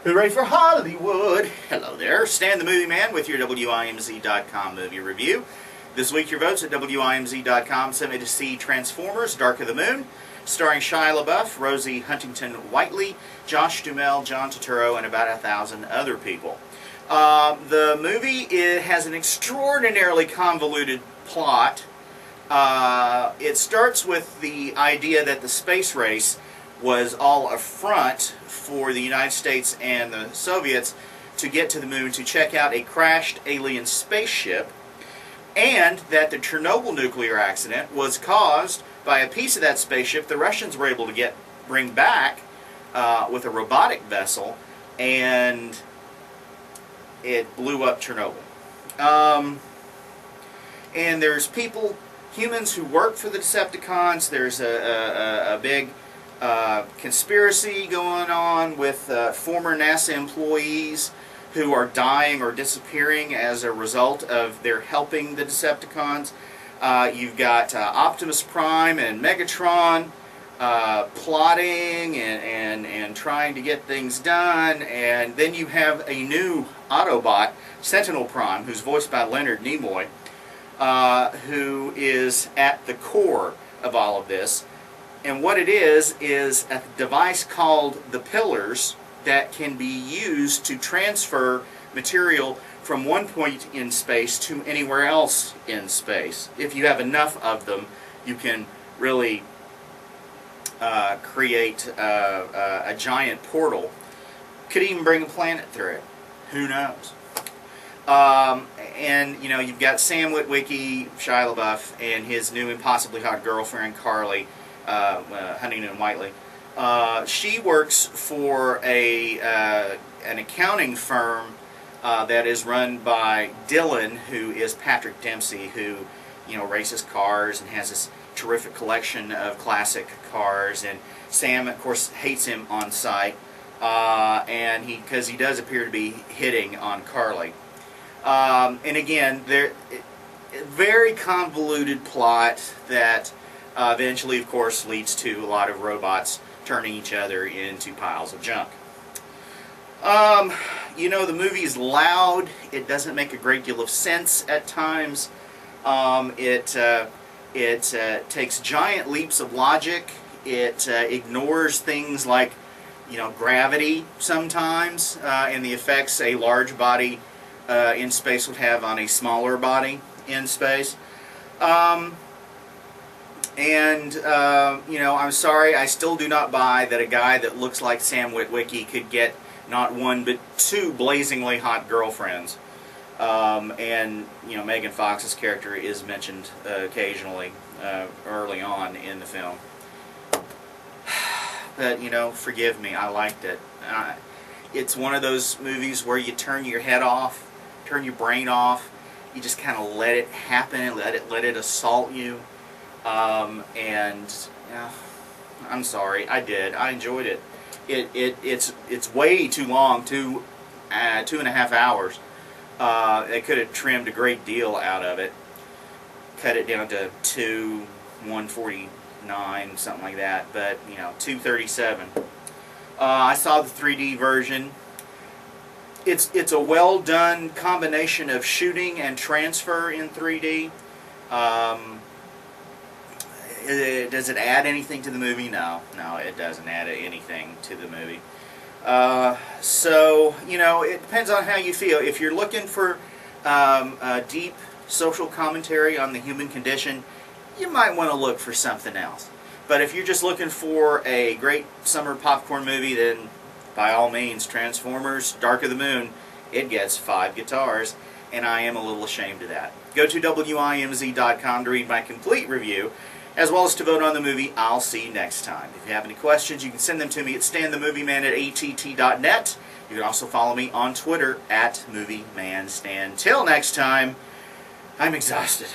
Hooray for Hollywood! Hello there, Stan the Movie Man with your WIMZ.com movie review. This week your votes at WIMZ.com sent me to see Transformers: Dark of the Moon, starring Shia LaBeouf, Rosie Huntington-Whiteley, Josh Duhamel, John Turturro, and about 1,000 other people. The movie has an extraordinarily convoluted plot. It starts with the idea that the space race was all a front for the United States and the Soviets to get to the moon to check out a crashed alien spaceship, and that the Chernobyl nuclear accident was caused by a piece of that spaceship the Russians were able to bring back with a robotic vessel, and it blew up Chernobyl. And there's humans who work for the Decepticons. There's a big conspiracy going on with former NASA employees who are dying or disappearing as a result of their helping the Decepticons. You've got Optimus Prime and Megatron plotting and trying to get things done, and then you have a new Autobot, Sentinel Prime, who's voiced by Leonard Nimoy, who is at the core of all of this. And what it is a device called the Pillars that can be used to transfer material from one point in space to anywhere else in space. If you have enough of them, you can really create a giant portal. Could even bring a planet through it. Who knows? And you know, you've got Sam Witwicky, Shia LaBeouf, and his new impossibly hot girlfriend Carly, Huntington-Whiteley. She works for an accounting firm that is run by Dylan, who is Patrick Dempsey, who, you know, races cars and has this terrific collection of classic cars. And Sam, of course, hates him on sight, and because he does appear to be hitting on Carly. And again, very convoluted plot that eventually, of course, leads to a lot of robots turning each other into piles of junk. You know, the movie is loud. It doesn't make a great deal of sense at times. It takes giant leaps of logic. It ignores things like, you know, gravity sometimes, and the effects a large body in space would have on a smaller body in space. You know, I'm sorry, I still do not buy that a guy that looks like Sam Witwicky could get not one but two blazingly hot girlfriends. And, you know, Megan Fox's character is mentioned occasionally early on in the film. But, you know, forgive me, I liked it. It's one of those movies where you turn your head off, turn your brain off, you just kind of let it happen, let it assault you. And yeah, I'm sorry, I did. I enjoyed it. It's way too long, 2.5 hours. They could have trimmed a great deal out of it, cut it down to 1:49, something like that. But you know, 2:37. I saw the 3D version. It's a well done combination of shooting and transfer in 3D. Does it add anything to the movie? No, it doesn't add anything to the movie. So, you know, it depends on how you feel. If you're looking for a deep social commentary on the human condition, you might want to look for something else. But if you're just looking for a great summer popcorn movie, then by all means, Transformers: Dark of the Moon, it gets 5 guitars, and I am a little ashamed of that. Go to WIMZ.com to read my complete review, as well as to vote on the movie. I'll see you next time. If you have any questions, you can send them to me at stanthemovieman@att.net. You can also follow me on Twitter at MovieManStan. Till next time, I'm exhausted.